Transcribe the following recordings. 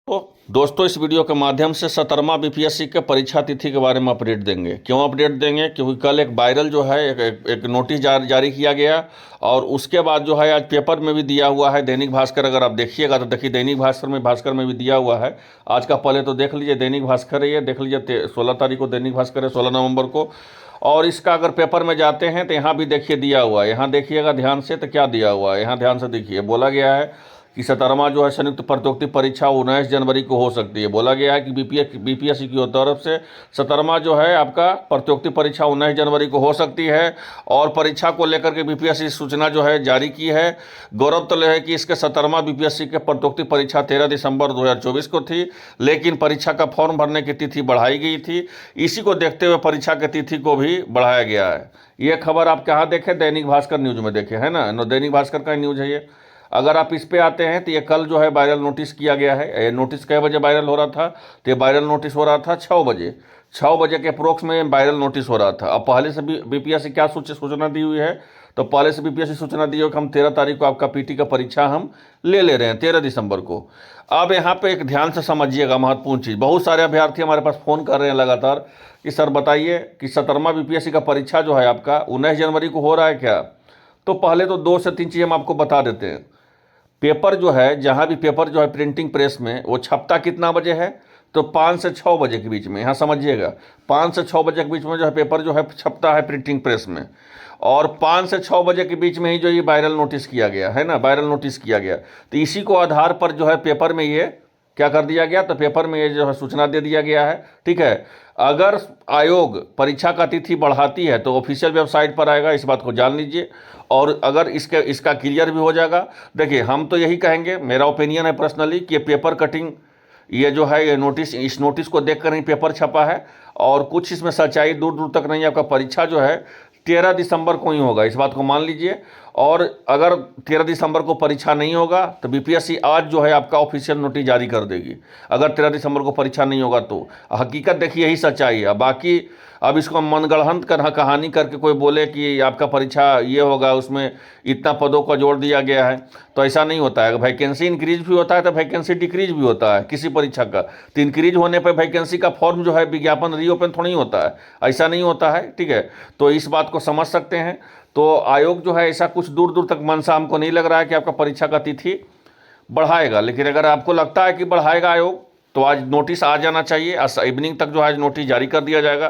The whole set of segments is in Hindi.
तो दोस्तों, इस वीडियो के माध्यम से 17वां बीपीएससी के परीक्षा तिथि के बारे में अपडेट देंगे। क्यों अपडेट देंगे? क्योंकि कल एक वायरल जो है एक नोटिस जारी किया गया और उसके बाद जो है आज पेपर में भी दिया हुआ है। दैनिक भास्कर अगर आप देखिएगा तो देखिए, दैनिक भास्कर में भी दिया हुआ है आज का। पहले तो देख लीजिए, दैनिक भास्कर है ये, देख लीजिए 16 तारीख को दैनिक भास्कर है, 16 नवंबर को। और इसका अगर पेपर में जाते हैं तो यहाँ भी देखिए दिया हुआ है। यहाँ देखिएगा ध्यान से, तो क्या दिया हुआ है यहाँ ध्यान से देखिए। बोला गया है कि 17वां जो है संयुक्त प्रतियोगिता परीक्षा 19 जनवरी को हो सकती है। बोला गया है कि बीपीएससी की तरफ से 17वां जो है आपका प्रतियोगिता परीक्षा 19 जनवरी को हो सकती है। और परीक्षा को लेकर के बीपीएससी सूचना जो है जारी की है। गौरव तलब है कि इसके 17वां बीपीएससी के प्रतियोगिता परीक्षा 13 दिसंबर 2024 को थी, लेकिन परीक्षा का फॉर्म भरने की तिथि बढ़ाई गई थी। इसी को देखते हुए परीक्षा की तिथि को भी बढ़ाया गया है। ये खबर आप कहाँ देखें? दैनिक भास्कर न्यूज में देखें, है ना। दैनिक भास्कर का न्यूज है ये। अगर आप इस पे आते हैं तो ये कल जो है वायरल नोटिस किया गया है। ये नोटिस कै बजे वायरल हो रहा था? तो ये वायरल नोटिस हो रहा था 6 बजे। 6 बजे के अप्रोक्स में वायरल नोटिस हो रहा था। अब पहले से बीपीएससी क्या सूचना दी हुई है? तो पहले से बीपीएससी सूचना दी हो कि हम 13 तारीख को आपका पीटी का परीक्षा हम ले रहे हैं, 13 दिसंबर को। अब यहाँ पे एक ध्यान से समझिएगा महत्वपूर्ण चीज़। बहुत सारे अभ्यर्थी हमारे पास फ़ोन कर रहे हैं लगातार कि सर बताइए कि 17वां बीपीएससी का परीक्षा जो है आपका 19 जनवरी को हो रहा है क्या? तो पहले तो 2 से 3 चीज़ हम आपको बता देते हैं। पेपर जो है, जहाँ भी पेपर जो है प्रिंटिंग प्रेस में, वो छपता कितना बजे है? तो 5 से 6 बजे के बीच में। यहाँ समझिएगा, 5 से 6 बजे के बीच में जो है पेपर जो है छपता है प्रिंटिंग प्रेस में। और 5 से 6 बजे के बीच में ही जो ये वायरल नोटिस किया गया है ना, वायरल नोटिस किया गया। तो इसी को आधार पर जो है पेपर में ये क्या कर दिया गया? तो पेपर में ये जो है सूचना दे दिया गया है। ठीक है, अगर आयोग परीक्षा का तिथि बढ़ाती है तो ऑफिशियल वेबसाइट पर आएगा, इस बात को जान लीजिए। और अगर इसका क्लियर भी हो जाएगा। देखिए, हम तो यही कहेंगे, मेरा ओपिनियन है पर्सनली, कि पेपर कटिंग ये जो है ये नोटिस, इस नोटिस को देखकर ही पेपर छपा है और कुछ इसमें सच्चाई दूर दूर तक नहीं। आपका परीक्षा जो है 13 दिसंबर को ही होगा, इस बात को मान लीजिए। और अगर 13 दिसंबर को परीक्षा नहीं होगा तो बीपीएससी आज जो है आपका ऑफिशियल नोटिस जारी कर देगी। अगर 13 दिसंबर को परीक्षा नहीं होगा तो हकीकत देखिए, यही सच्चाई है। बाकी अब इसको मनगढ़ंत कहानी करके कोई बोले कि आपका परीक्षा ये होगा, उसमें इतना पदों का जोड़ दिया गया है, तो ऐसा नहीं होता है। वैकेंसी इंक्रीज भी होता है तो वैकेंसी डिक्रीज भी होता है किसी परीक्षा का। तो इंक्रीज होने पर वैकेंसी का फॉर्म जो है विज्ञापन रीओपन थोड़ी होता है, ऐसा नहीं होता है। ठीक है, तो इस बात को समझ सकते हैं। तो आयोग जो है ऐसा कुछ दूर दूर तक मनसा हमको नहीं लग रहा है कि आपका परीक्षा का तिथि बढ़ाएगा। लेकिन अगर आपको लगता है कि बढ़ाएगा आयोग, तो आज नोटिस आ जाना चाहिए। आज इवनिंग तक जो है आज नोटिस जारी कर दिया जाएगा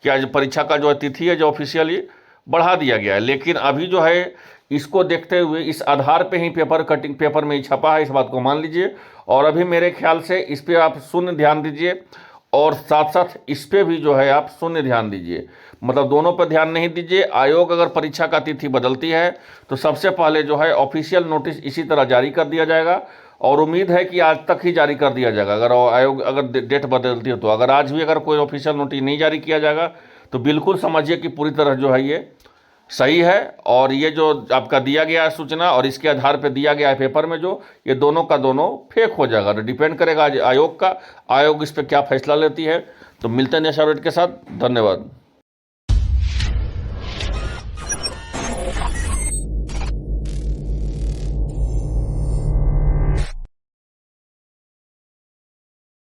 कि आज परीक्षा का जो है तिथि है जो ऑफिशियली बढ़ा दिया गया है। लेकिन अभी जो है इसको देखते हुए इस आधार पे ही पेपर में ही छपा है, इस बात को मान लीजिए। और अभी मेरे ख्याल से इस पर आप शून्य ध्यान दीजिए और साथ साथ इस पे भी जो है आप शून्य ध्यान दीजिए। मतलब दोनों पर ध्यान नहीं दीजिए। आयोग अगर परीक्षा का तिथि बदलती है तो सबसे पहले जो है ऑफिशियल नोटिस इसी तरह जारी कर दिया जाएगा। और उम्मीद है कि आज तक ही जारी कर दिया जाएगा। अगर आयोग अगर डेट बदलती है तो अगर आज भी अगर कोई ऑफिशियल नोटिस नहीं जारी किया जाएगा तो बिल्कुल समझिए कि पूरी तरह जो है ये सही है। और ये जो आपका दिया गया है सूचना और इसके आधार पर दिया गया है पेपर में जो, ये दोनों का दोनों फेक हो जाएगा। तो डिपेंड करेगा आज आयोग का, आयोग इस पर क्या फैसला लेती है। तो मिलते हैं नेक्स्ट अपडेट के साथ। धन्यवाद।